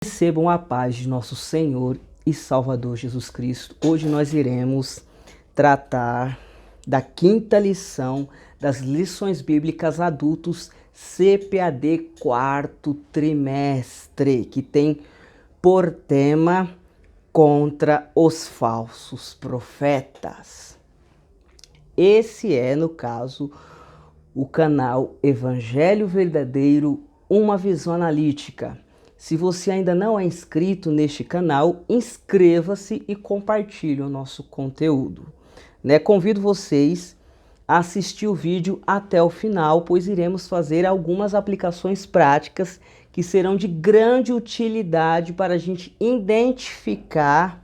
Recebam a paz de nosso Senhor e Salvador Jesus Cristo. Hoje nós iremos tratar da quinta lição das lições bíblicas adultos CPAD quarto trimestre, que tem por tema contra os falsos profetas. Esse é, no caso, o canal Evangelho Verdadeiro, uma visão analítica. Se você ainda não é inscrito neste canal, inscreva-se e compartilhe o nosso conteúdo. Convido vocês a assistir o vídeo até o final, pois iremos fazer algumas aplicações práticas que serão de grande utilidade para a gente identificar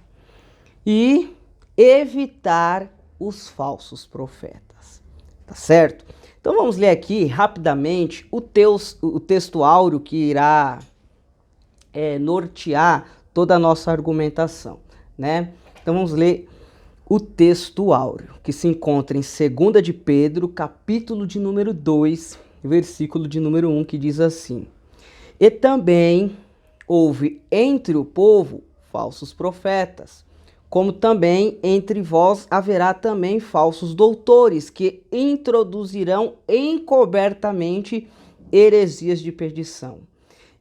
e evitar os falsos profetas. Tá certo? Então vamos ler aqui rapidamente o texto áureo que irá nortear toda a nossa argumentação, né? Então vamos ler o texto áureo, que se encontra em 2 de Pedro, capítulo de número 2, versículo de número 1, que diz assim: E também houve entre o povo falsos profetas, como também entre vós haverá também falsos doutores, que introduzirão encobertamente heresias de perdição.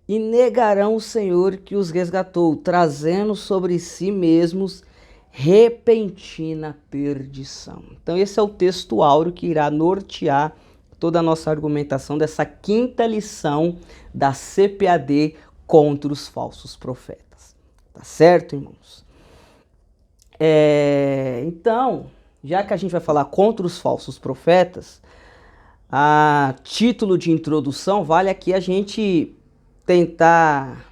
E negarão o Senhor que os resgatou, trazendo sobre si mesmos repentina perdição. Então esse é o texto áureo que irá nortear toda a nossa argumentação dessa quinta lição da CPAD contra os falsos profetas. Tá certo, irmãos? Então, já que a gente vai falar contra os falsos profetas, a título de introdução, vale aqui a gente tentar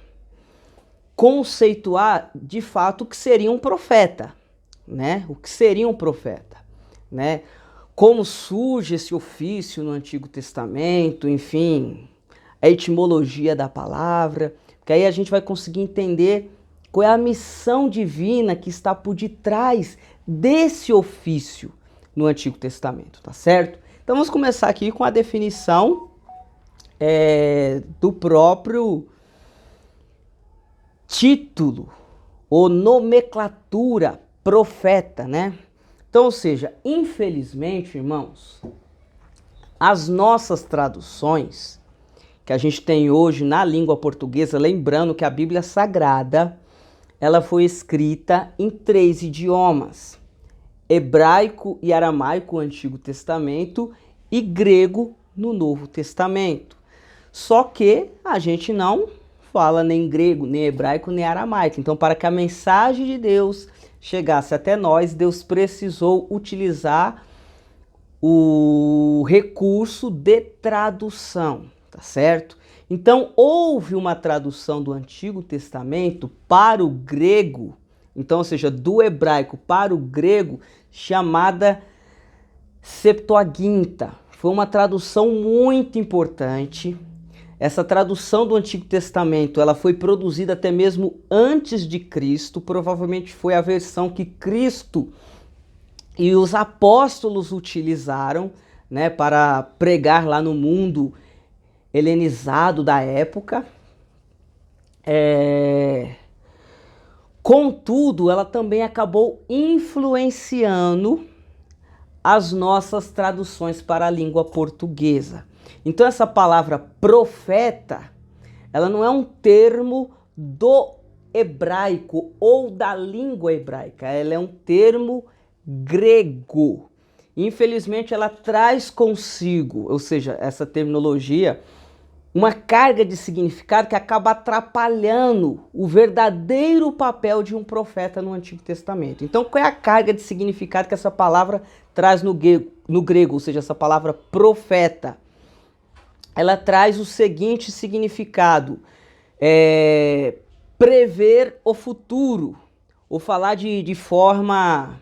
conceituar de fato o que seria um profeta, né? O que seria um profeta, né? Como surge esse ofício no Antigo Testamento, enfim, a etimologia da palavra, porque aí a gente vai conseguir entender qual é a missão divina que está por detrás desse ofício no Antigo Testamento, tá certo? Então vamos começar aqui com a definição do próprio título ou nomenclatura profeta, né? Então, ou seja, infelizmente, irmãos, as nossas traduções que a gente tem hoje na língua portuguesa, lembrando que a Bíblia Sagrada, ela foi escrita em 3 idiomas: hebraico e aramaico, o Antigo Testamento, e grego no Novo Testamento. Só que a gente não fala nem grego, nem hebraico, nem aramaico. Então, para que a mensagem de Deus chegasse até nós, Deus precisou utilizar o recurso de tradução, tá certo? Então, houve uma tradução do Antigo Testamento para o grego, então, ou seja, do hebraico para o grego, chamada Septuaginta. Foi uma tradução muito importante. Essa tradução do Antigo Testamento, ela foi produzida até mesmo antes de Cristo, provavelmente foi a versão que Cristo e os apóstolos utilizaram, né, para pregar lá no mundo helenizado da época. Contudo, ela também acabou influenciando as nossas traduções para a língua portuguesa. Então essa palavra profeta, ela não é um termo do hebraico ou da língua hebraica, ela é um termo grego. Infelizmente ela traz consigo, ou seja, essa terminologia, uma carga de significado que acaba atrapalhando o verdadeiro papel de um profeta no Antigo Testamento. Então, qual é a carga de significado que essa palavra traz no grego, ou seja, essa palavra profeta? Ela traz o seguinte significado: prever o futuro, ou falar de forma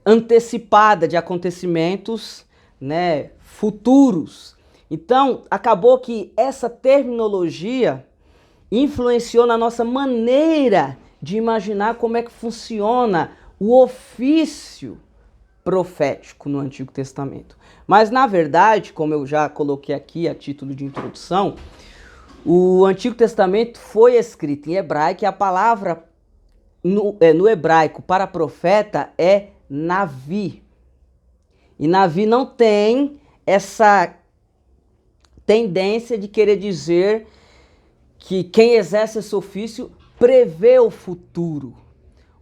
antecipada de acontecimentos, né, futuros. Então, acabou que essa terminologia influenciou na nossa maneira de imaginar como é que funciona o ofício profético no Antigo Testamento. Mas, na verdade, como eu já coloquei aqui a título de introdução, O Antigo Testamento foi escrito em hebraico e a palavra no hebraico para profeta é Navi. E Navi não tem essa tendência de querer dizer que quem exerce esse ofício prevê o futuro,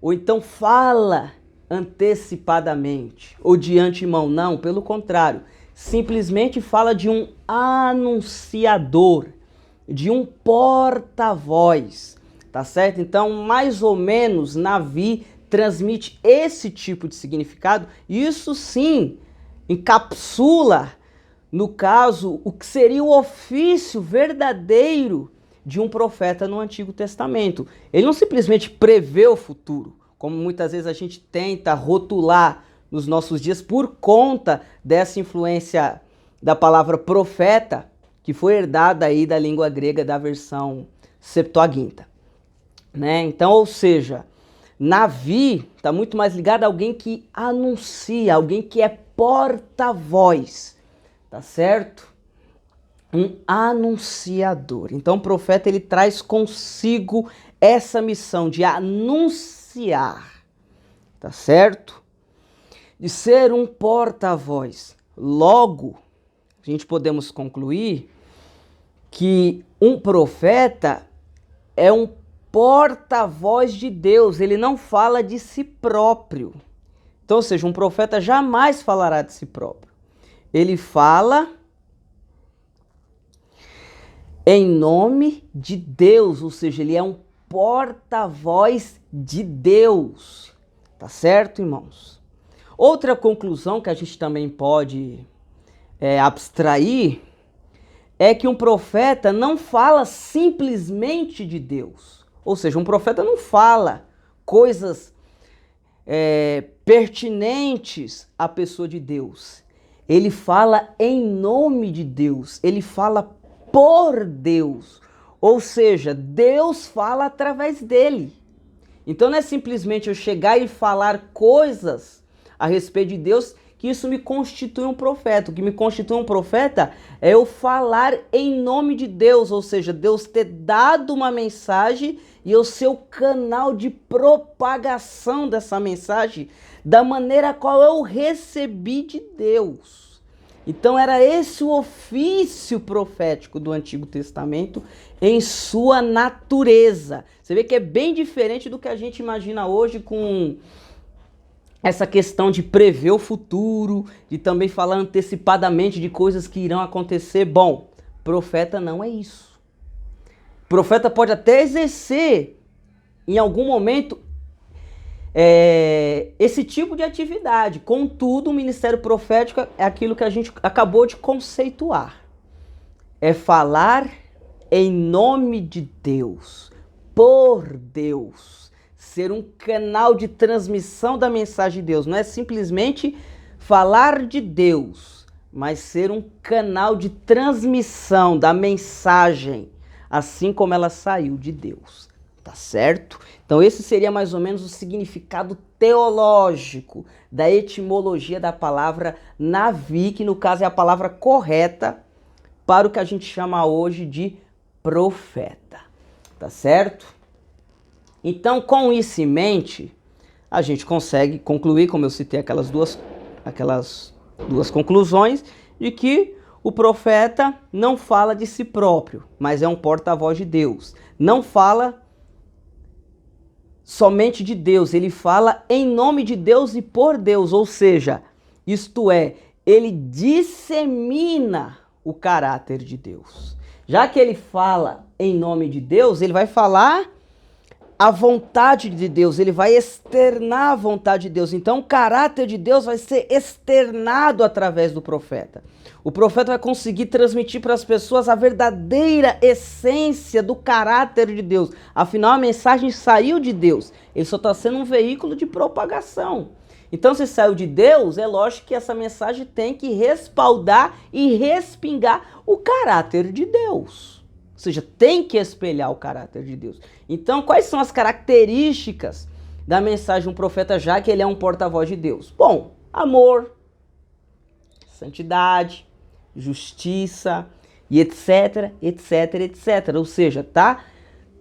ou então fala antecipadamente, ou de antemão. Não, pelo contrário, simplesmente fala de um anunciador, de um porta-voz, tá certo? Então, mais ou menos, Navi transmite esse tipo de significado. Isso sim encapsula, no caso, o que seria o ofício verdadeiro de um profeta no Antigo Testamento. Ele não simplesmente prevê o futuro, como muitas vezes a gente tenta rotular nos nossos dias por conta dessa influência da palavra profeta, que foi herdada aí da língua grega da versão Septuaginta, né? Então, ou seja, Navi está muito mais ligado a alguém que anuncia, alguém que é porta-voz, tá certo? Um anunciador. Então, o profeta ele traz consigo essa missão de anunciar, tá certo? De ser um porta-voz. Logo, a gente podemos concluir que um profeta é um porta-voz de Deus, ele não fala de si próprio. Então, ou seja, um profeta jamais falará de si próprio. Ele fala em nome de Deus, ou seja, ele é um porta-voz de Deus. Tá certo, irmãos? Outra conclusão que a gente também pode abstrair é que um profeta não fala simplesmente de Deus. Ou seja, um profeta não fala coisas pertinentes à pessoa de Deus. Ele fala em nome de Deus, ele fala por Deus. Ou seja, Deus fala através dele. Então não é simplesmente eu chegar e falar coisas a respeito de Deus que isso me constitui um profeta. O que me constitui um profeta é eu falar em nome de Deus, ou seja, Deus ter dado uma mensagem e eu ser o canal de propagação dessa mensagem da maneira a qual eu recebi de Deus. Então era esse o ofício profético do Antigo Testamento em sua natureza. Você vê que é bem diferente do que a gente imagina hoje com essa questão de prever o futuro, de também falar antecipadamente de coisas que irão acontecer. Bom, profeta não é isso. Profeta pode até exercer, em algum momento, esse tipo de atividade. Contudo, o ministério profético é aquilo que a gente acabou de conceituar. É falar em nome de Deus, por Deus. Ser um canal de transmissão da mensagem de Deus. Não é simplesmente falar de Deus, mas ser um canal de transmissão da mensagem, assim como ela saiu de Deus. Tá certo? Então esse seria mais ou menos o significado teológico da etimologia da palavra Navi, que no caso é a palavra correta para o que a gente chama hoje de profeta. Tá certo? Então, com isso em mente, a gente consegue concluir, como eu citei aquelas duas conclusões, de que o profeta não fala de si próprio, mas é um porta-voz de Deus. Não fala somente de Deus, ele fala em nome de Deus e por Deus, ou seja, isto é, ele dissemina o caráter de Deus. Já que ele fala em nome de Deus, ele vai falar a vontade de Deus, ele vai externar a vontade de Deus. Então o caráter de Deus vai ser externado através do profeta. O profeta vai conseguir transmitir para as pessoas a verdadeira essência do caráter de Deus. Afinal, a mensagem saiu de Deus, ele só está sendo um veículo de propagação. Então, se saiu de Deus, é lógico que essa mensagem tem que respaldar e respingar o caráter de Deus. Ou seja, tem que espelhar o caráter de Deus. Então, quais são as características da mensagem de um profeta, já que ele é um porta-voz de Deus? Bom, amor, santidade, justiça, e etc, etc, etc. Ou seja, tá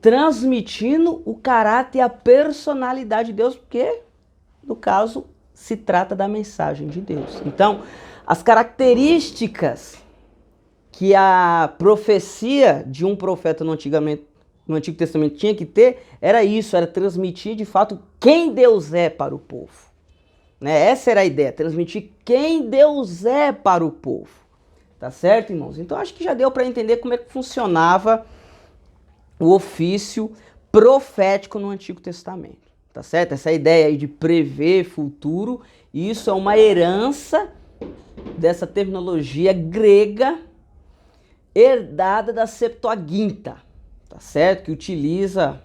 transmitindo o caráter e a personalidade de Deus, porque, no caso, se trata da mensagem de Deus. Então, as características que a profecia de um profeta no Antigo Testamento tinha que ter, era isso, era transmitir de fato quem Deus é para o povo. Né? Essa era a ideia, transmitir quem Deus é para o povo. Tá certo, irmãos? Então acho que já deu para entender como é que funcionava o ofício profético no Antigo Testamento. Tá certo? Essa ideia aí de prever futuro, isso é uma herança dessa terminologia grega herdada da Septuaginta, tá certo? Que utiliza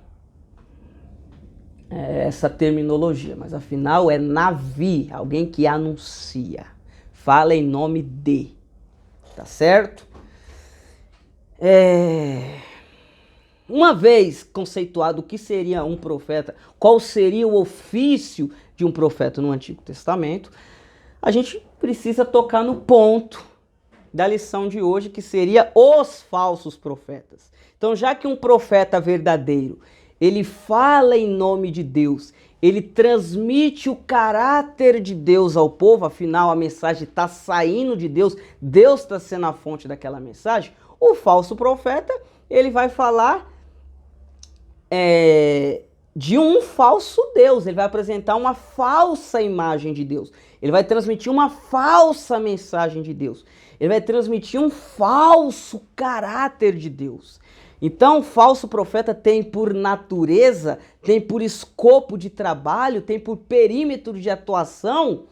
essa terminologia, mas afinal é Navi, alguém que anuncia, fala em nome de, tá certo? Uma vez conceituado o que seria um profeta, qual seria o ofício de um profeta no Antigo Testamento, a gente precisa tocar no ponto da lição de hoje, que seria os falsos profetas. Então, já que um profeta verdadeiro, ele fala em nome de Deus, ele transmite o caráter de Deus ao povo, afinal a mensagem está saindo de Deus, Deus está sendo a fonte daquela mensagem, o falso profeta, ele vai falar de um falso Deus, ele vai apresentar uma falsa imagem de Deus, ele vai transmitir uma falsa mensagem de Deus, ele vai transmitir um falso caráter de Deus. Então, o falso profeta tem por natureza, tem por escopo de trabalho, tem por perímetro de atuação,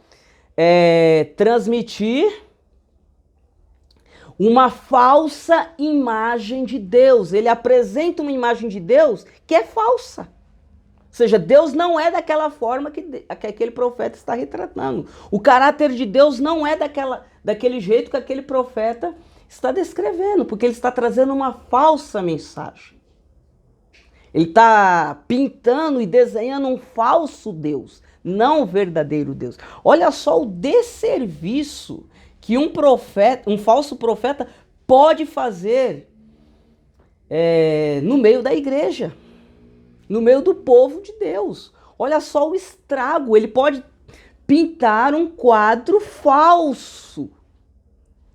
transmitir uma falsa imagem de Deus. Ele apresenta uma imagem de Deus que é falsa. Ou seja, Deus não é daquela forma que aquele profeta está retratando. O caráter de Deus não é daquele jeito que aquele profeta está descrevendo, porque ele está trazendo uma falsa mensagem. Ele está pintando e desenhando um falso Deus, não um verdadeiro Deus. Olha só o desserviço que um falso profeta pode fazer no meio da igreja, no meio do povo de Deus. Olha só o estrago, ele pode pintar um quadro falso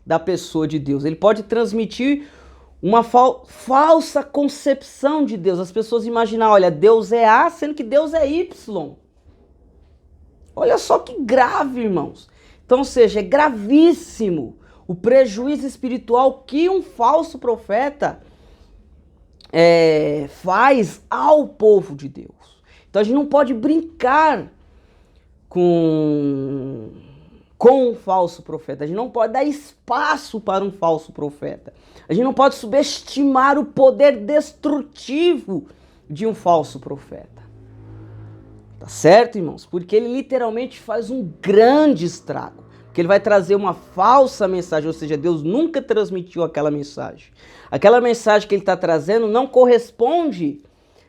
da pessoa de Deus. Ele pode transmitir uma falsa concepção de Deus. As pessoas imaginam, olha, Deus é A, sendo que Deus é Y. Olha só que grave, irmãos. Então, ou seja, é gravíssimo o prejuízo espiritual que um falso profeta faz ao povo de Deus. Então a gente não pode brincar com um falso profeta. A gente não pode dar espaço para um falso profeta. A gente não pode subestimar o poder destrutivo de um falso profeta. Tá certo, irmãos? Porque ele literalmente faz um grande estrago. Porque ele vai trazer uma falsa mensagem, ou seja, Deus nunca transmitiu aquela mensagem. Aquela mensagem que ele está trazendo não corresponde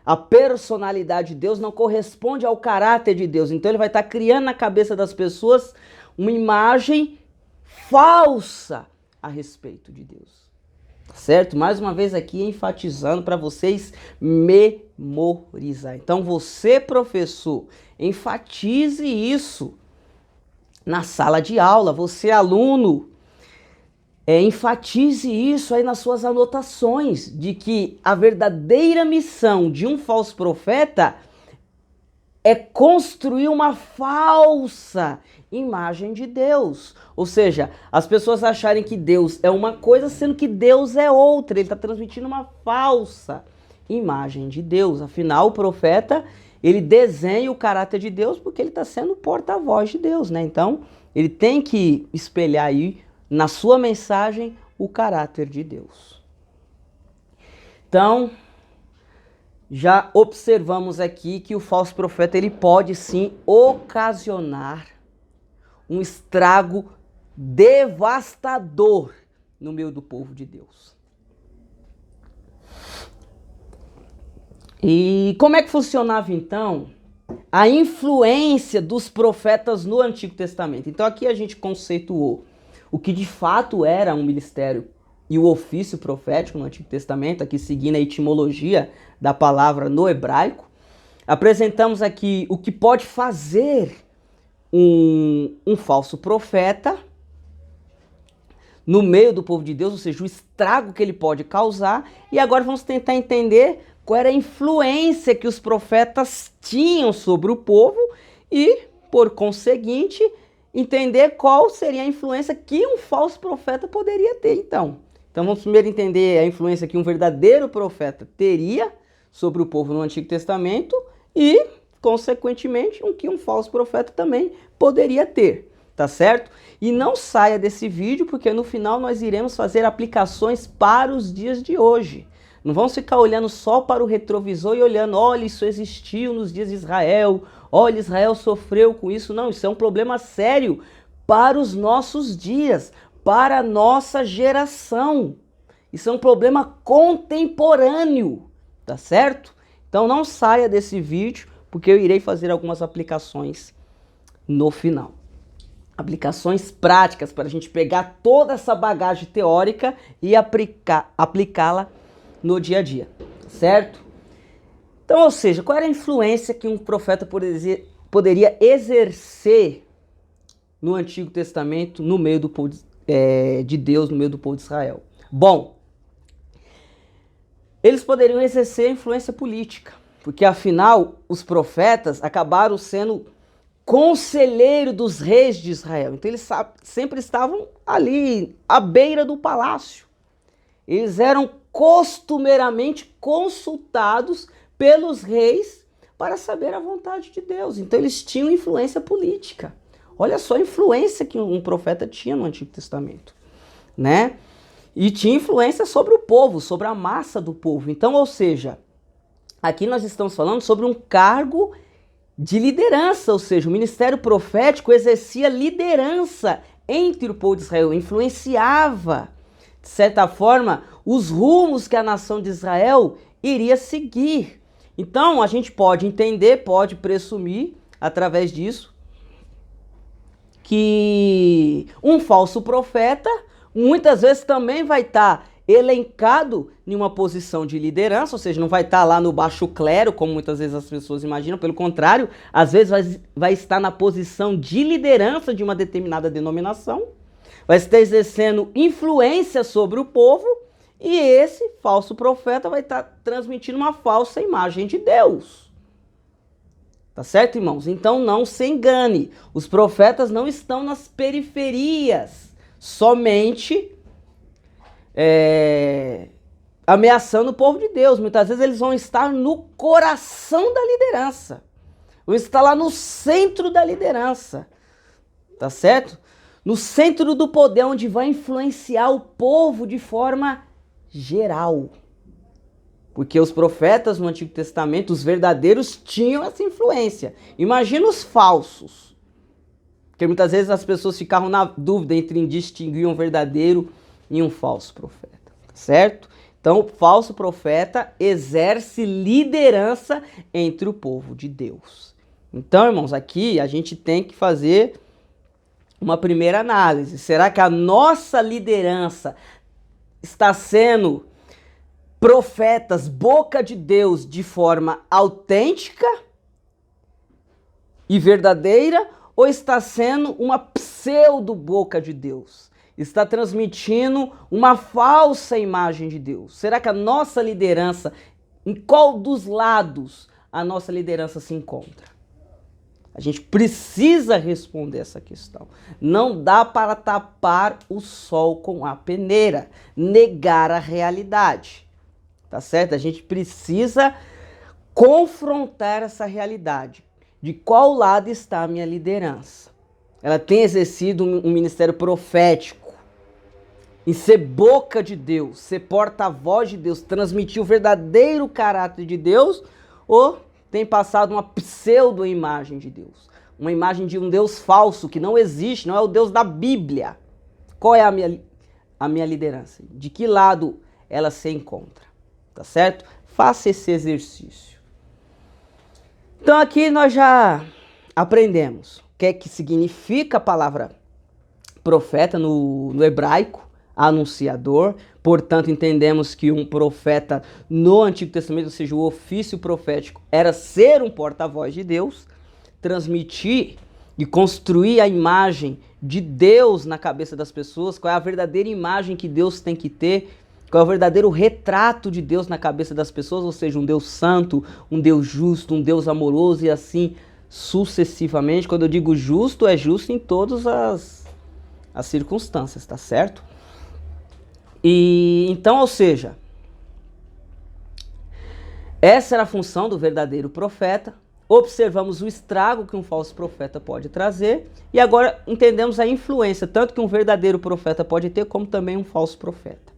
à personalidade de Deus, não corresponde ao caráter de Deus. Então ele vai estar criando na cabeça das pessoas uma imagem falsa a respeito de Deus. Certo? Mais uma vez aqui enfatizando para vocês memorizar. Então você, professor, enfatize isso na sala de aula. Você, aluno, enfatize isso aí nas suas anotações, de que a verdadeira missão de um falso profeta é construir uma falsa imagem de Deus. Ou seja, as pessoas acharem que Deus é uma coisa, sendo que Deus é outra. Ele está transmitindo uma falsa imagem de Deus. Afinal, o profeta, ele desenha o caráter de Deus porque ele está sendo porta-voz de Deus, né? Então, ele tem que espelhar aí na sua mensagem o caráter de Deus. Então, já observamos aqui que o falso profeta ele pode sim ocasionar um estrago devastador no meio do povo de Deus. E como é que funcionava então a influência dos profetas no Antigo Testamento? Então aqui a gente conceituou o que de fato era um ministério e o ofício profético no Antigo Testamento, aqui seguindo a etimologia da palavra no hebraico. Apresentamos aqui o que pode fazer um falso profeta no meio do povo de Deus, ou seja, o estrago que ele pode causar. E agora vamos tentar entender qual era a influência que os profetas tinham sobre o povo e, por conseguinte, entender qual seria a influência que um falso profeta poderia ter, então. Então vamos primeiro entender a influência que um verdadeiro profeta teria sobre o povo no Antigo Testamento e, consequentemente, o que um falso profeta também poderia ter, tá certo? E não saia desse vídeo, porque no final nós iremos fazer aplicações para os dias de hoje. Não vamos ficar olhando só para o retrovisor e olhando, olha, isso existiu nos dias de Israel, olha, Israel sofreu com isso. Não, isso é um problema sério para os nossos dias, para a nossa geração. Isso é um problema contemporâneo, tá certo? Então não saia desse vídeo, porque eu irei fazer algumas aplicações no final. Aplicações práticas para a gente pegar toda essa bagagem teórica e aplicá-la no dia a dia, certo? Então, ou seja, qual era a influência que um profeta poderia exercer no Antigo Testamento, no meio do povo de Deus, no meio do povo de Israel? Bom, eles poderiam exercer influência política, porque afinal os profetas acabaram sendo conselheiro dos reis de Israel. Então eles sempre estavam ali à beira do palácio. Eles eram costumeiramente consultados pelos reis para saber a vontade de Deus. Então eles tinham influência política. Olha só a influência que um profeta tinha no Antigo Testamento, né? E tinha influência sobre o povo, sobre a massa do povo. Então, ou seja, aqui nós estamos falando sobre um cargo de liderança, ou seja, o ministério profético exercia liderança entre o povo de Israel, influenciava, de certa forma, os rumos que a nação de Israel iria seguir. Então, a gente pode entender, pode presumir, através disso, que um falso profeta muitas vezes também vai estar elencado em uma posição de liderança, ou seja, não vai estar lá no baixo clero, como muitas vezes as pessoas imaginam, pelo contrário, às vezes vai estar na posição de liderança de uma determinada denominação, vai estar exercendo influência sobre o povo, e esse falso profeta vai estar transmitindo uma falsa imagem de Deus. Tá certo, irmãos? Então não se engane, os profetas não estão nas periferias, somente ameaçando o povo de Deus. Muitas vezes eles vão estar no coração da liderança, vão estar lá no centro da liderança, tá certo? No centro do poder, onde vai influenciar o povo de forma geral. Porque os profetas no Antigo Testamento, os verdadeiros, tinham essa influência. Imagina os falsos. Porque muitas vezes as pessoas ficavam na dúvida entre distinguir um verdadeiro e um falso profeta, certo? Então, o falso profeta exerce liderança entre o povo de Deus. Então, irmãos, aqui a gente tem que fazer uma primeira análise. Será que a nossa liderança está sendo profetas, boca de Deus, de forma autêntica e verdadeira, ou está sendo uma pseudo boca de Deus? Está transmitindo uma falsa imagem de Deus? Será que a nossa liderança, em qual dos lados a nossa liderança se encontra? A gente precisa responder essa questão. Não dá para tapar o sol com a peneira, negar a realidade. Tá certo? A gente precisa confrontar essa realidade. De qual lado está a minha liderança? Ela tem exercido um ministério profético, em ser boca de Deus, ser porta-voz de Deus, transmitir o verdadeiro caráter de Deus, ou tem passado uma pseudo-imagem de Deus? Uma imagem de um Deus falso, que não existe, não é o Deus da Bíblia. Qual é a minha liderança? De que lado ela se encontra? Tá certo? Faça esse exercício. Então aqui nós já aprendemos o que é que significa a palavra profeta no hebraico. anunciador. Portanto, entendemos que um profeta no Antigo Testamento, ou seja, o ofício profético, era ser um porta-voz de Deus, transmitir e construir a imagem de Deus na cabeça das pessoas, qual é a verdadeira imagem que Deus tem que ter, qual é o verdadeiro retrato de Deus na cabeça das pessoas, ou seja, um Deus santo, um Deus justo, um Deus amoroso e assim sucessivamente. Quando eu digo justo, é justo em todas as circunstâncias, tá certo? E então, ou seja, essa era a função do verdadeiro profeta. Observamos o estrago que um falso profeta pode trazer e agora entendemos a influência tanto que um verdadeiro profeta pode ter como também um falso profeta.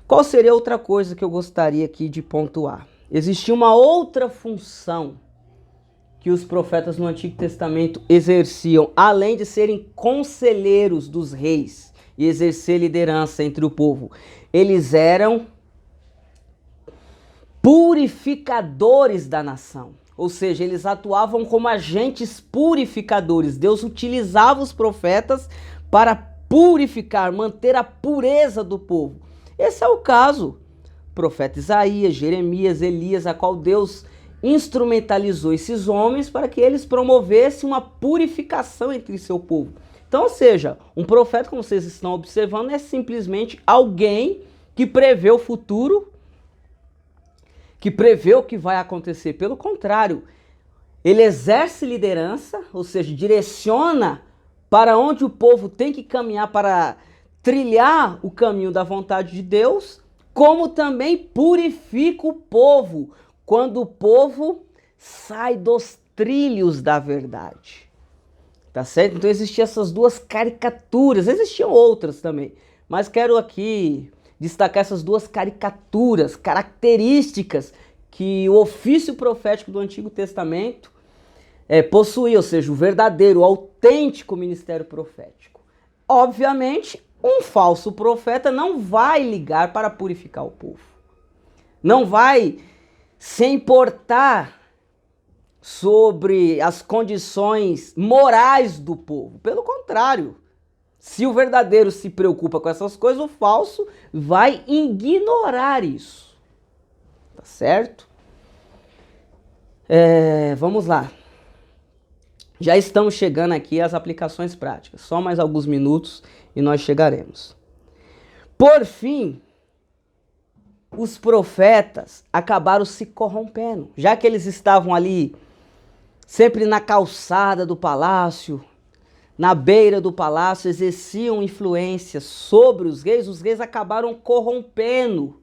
Qual seria outra coisa que eu gostaria aqui de pontuar? Existia uma outra função que os profetas no Antigo Testamento exerciam, além de serem conselheiros dos reis e exercer liderança entre o povo. Eles eram purificadores da nação. Ou seja, eles atuavam como agentes purificadores. Deus utilizava os profetas para purificar, manter a pureza do povo. Esse é o caso. Profeta Isaías, Jeremias, Elias, a qual Deus instrumentalizou esses homens para que eles promovessem uma purificação entre seu povo. Então, ou seja, um profeta, como vocês estão observando, é simplesmente alguém que prevê o futuro, que prevê o que vai acontecer. Pelo contrário, ele exerce liderança, ou seja, direciona para onde o povo tem que caminhar para trilhar o caminho da vontade de Deus, como também purifica o povo quando o povo sai dos trilhos da verdade. Tá certo? Então existiam essas duas caricaturas, existiam outras também, mas quero aqui destacar essas duas caricaturas, características que o ofício profético do Antigo Testamento possuía, ou seja, o verdadeiro, o autêntico ministério profético. Obviamente, um falso profeta não vai ligar para purificar o povo. Não vai se importar sobre as condições morais do povo. Pelo contrário, se o verdadeiro se preocupa com essas coisas, o falso vai ignorar isso. Tá certo? Vamos lá. Já estamos chegando aqui às aplicações práticas. Só mais alguns minutos e nós chegaremos. Por fim, os profetas acabaram se corrompendo. Já que eles estavam ali sempre na calçada do palácio, na beira do palácio, exerciam influência sobre os reis acabaram corrompendo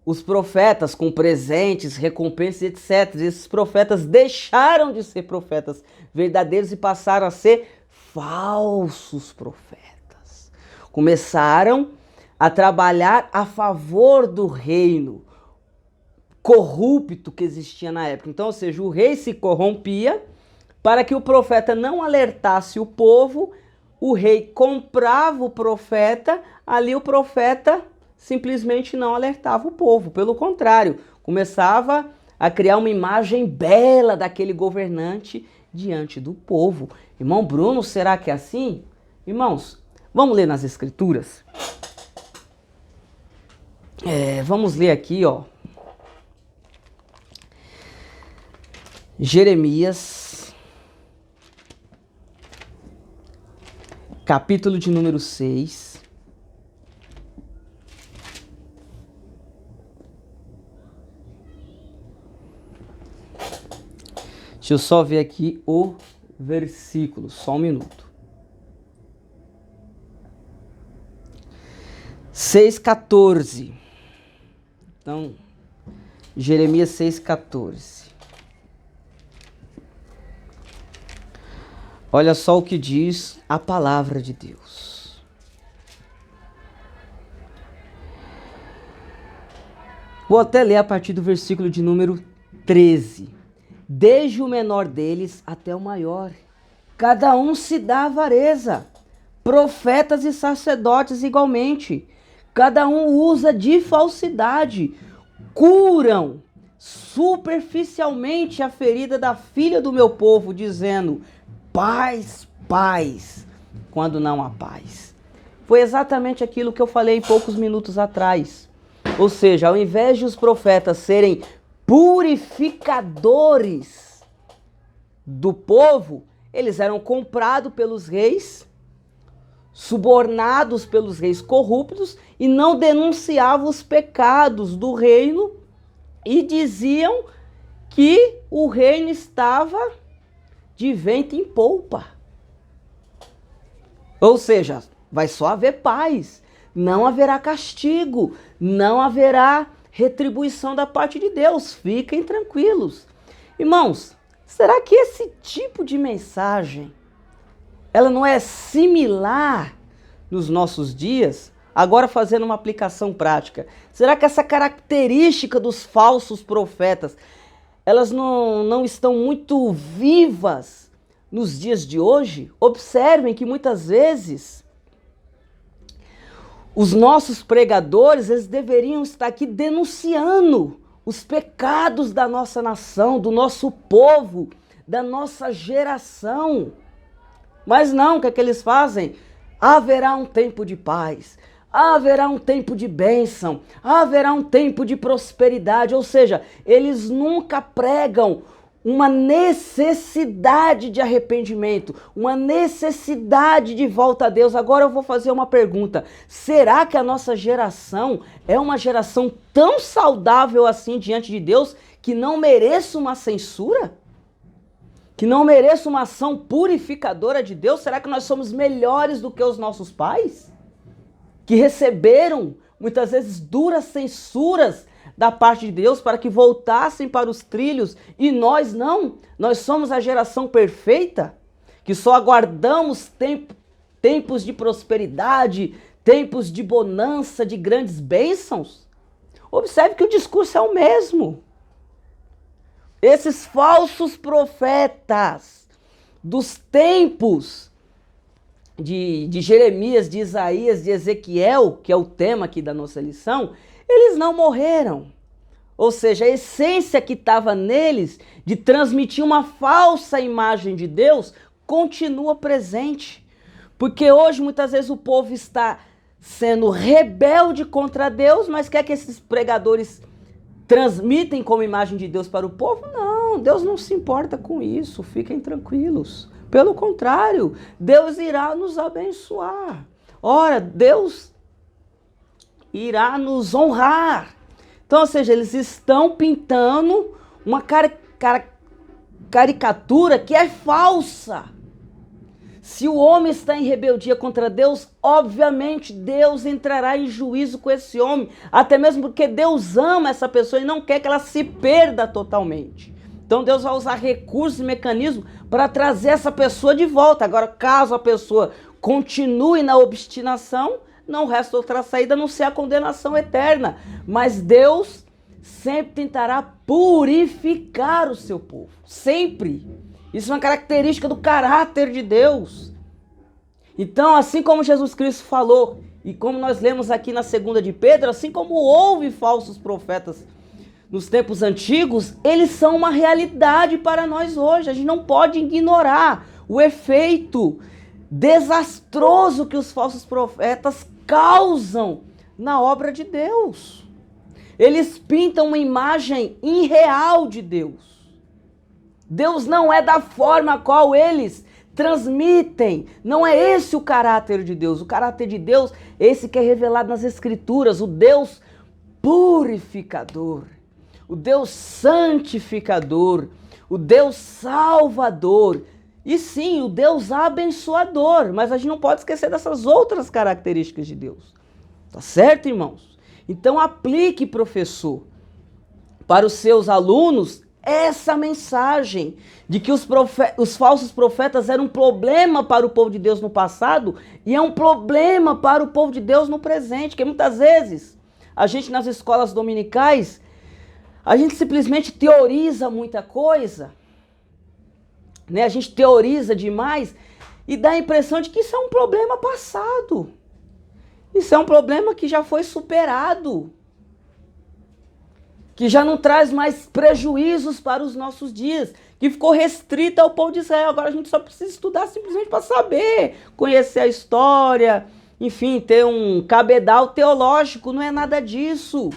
os profetas com presentes, recompensas, etc. Esses profetas deixaram de ser profetas verdadeiros e passaram a ser falsos profetas. Começaram a trabalhar a favor do reino corrupto que existia na época. Então, ou seja, o rei se corrompia para que o profeta não alertasse o povo, o rei comprava o profeta, ali o profeta simplesmente não alertava o povo. Pelo contrário, começava a criar uma imagem bela daquele governante diante do povo. Irmão Bruno, será que é assim? Irmãos, vamos ler nas Escrituras? Vamos ler aqui, ó. Jeremias, capítulo de número 6. Deixa eu só ver aqui o versículo, só um minuto. 6,14. Então, Jeremias 6,14. Olha só o que diz a palavra de Deus. Vou até ler a partir do versículo de número 13. Desde o menor deles até o maior, cada um se dá avareza, profetas e sacerdotes igualmente, cada um usa de falsidade, curam superficialmente a ferida da filha do meu povo, dizendo: paz, paz, quando não há paz. Foi exatamente aquilo que eu falei poucos minutos atrás. Ou seja, ao invés de os profetas serem purificadores do povo, eles eram comprados pelos reis, subornados pelos reis corruptos e não denunciavam os pecados do reino e diziam que o reino estava de vento em polpa. Ou seja, vai só haver paz, não haverá castigo, não haverá retribuição da parte de Deus, fiquem tranquilos. Irmãos, será que esse tipo de mensagem, ela não é similar nos nossos dias? Agora fazendo uma aplicação prática, será que essa característica dos falsos profetas, elas não estão muito vivas nos dias de hoje? Observem que muitas vezes os nossos pregadores, eles deveriam estar aqui denunciando os pecados da nossa nação, do nosso povo, da nossa geração. Mas não, o que é que eles fazem? Haverá um tempo de paz, haverá um tempo de bênção, haverá um tempo de prosperidade. Ou seja, eles nunca pregam uma necessidade de arrependimento, uma necessidade de volta a Deus. Agora eu vou fazer uma pergunta. Será que a nossa geração é uma geração tão saudável assim diante de Deus que não mereça uma censura? Que não mereça uma ação purificadora de Deus? Será que nós somos melhores do que os nossos pais? Que receberam muitas vezes duras censuras da parte de Deus para que voltassem para os trilhos, e nós não? Nós somos a geração perfeita, que só aguardamos tempos de prosperidade, tempos de bonança, de grandes bênçãos? Observe que o discurso é o mesmo. Esses falsos profetas dos tempos de Jeremias, de Isaías, de Ezequiel, que é o tema aqui da nossa lição, eles não morreram. Ou seja, a essência que estava neles de transmitir uma falsa imagem de Deus continua presente. Porque hoje muitas vezes o povo está sendo rebelde contra Deus, mas quer que esses pregadores transmitem como imagem de Deus para o povo? Não, Deus não se importa com isso, fiquem tranquilos. Pelo contrário, Deus irá nos abençoar. Ora, Deus irá nos honrar. Então, ou seja, eles estão pintando uma caricatura que é falsa. Se o homem está em rebeldia contra Deus, obviamente Deus entrará em juízo com esse homem, até mesmo porque Deus ama essa pessoa e não quer que ela se perda totalmente. Então Deus vai usar recursos e mecanismos para trazer essa pessoa de volta. Agora, caso a pessoa continue na obstinação, não resta outra saída a não ser a condenação eterna. Mas Deus sempre tentará purificar o seu povo. Sempre. Isso é uma característica do caráter de Deus. Então, assim como Jesus Cristo falou, e como nós lemos aqui na 2 de Pedro, assim como houve falsos profetas nos tempos antigos, eles são uma realidade para nós hoje. A gente não pode ignorar o efeito desastroso que os falsos profetas causam na obra de Deus. Eles pintam uma imagem irreal de Deus. Deus não é da forma a qual eles transmitem. Não é esse o caráter de Deus. O caráter de Deus é esse que é revelado nas Escrituras. O Deus purificador. O Deus santificador. O Deus salvador. E sim, o Deus abençoador. Mas a gente não pode esquecer dessas outras características de Deus. Tá certo, irmãos? Então aplique, professor, para os seus alunos essa mensagem de que os falsos profetas eram um problema para o povo de Deus no passado e é um problema para o povo de Deus no presente. Porque muitas vezes a gente nas escolas dominicais, a gente simplesmente teoriza muita coisa, né? A gente teoriza demais e dá a impressão de que isso é um problema passado. Isso é um problema que já foi superado, que já não traz mais prejuízos para os nossos dias, que ficou restrita ao povo de Israel. Agora a gente só precisa estudar simplesmente para saber, conhecer a história, enfim, ter um cabedal teológico, não é nada disso.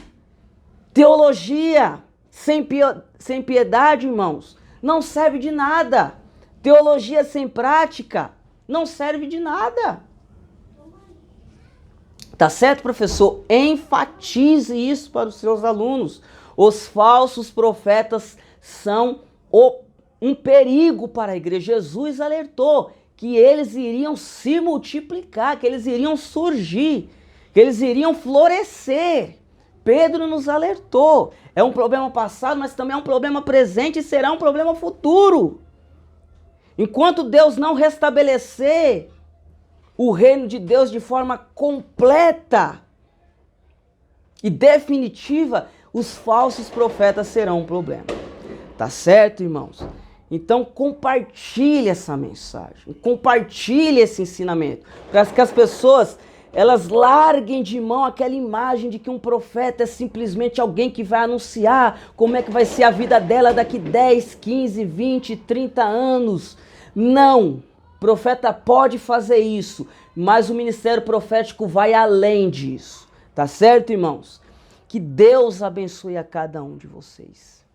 Teologia sem piedade, irmãos, não serve de nada. Teologia sem prática não serve de nada. Tá certo, professor? Enfatize isso para os seus alunos. Os falsos profetas são um perigo para a igreja. Jesus alertou que eles iriam se multiplicar, que eles iriam surgir, que eles iriam florescer. Pedro nos alertou. É um problema passado, mas também é um problema presente e será um problema futuro. Enquanto Deus não restabelecer o reino de Deus de forma completa e definitiva, os falsos profetas serão um problema. Tá certo, irmãos? Então compartilhe essa mensagem, compartilhe esse ensinamento, para que as pessoas elas larguem de mão aquela imagem de que um profeta é simplesmente alguém que vai anunciar como é que vai ser a vida dela daqui 10, 15, 20, 30 anos. Não, profeta pode fazer isso, mas o ministério profético vai além disso. Tá certo, irmãos? Que Deus abençoe a cada um de vocês.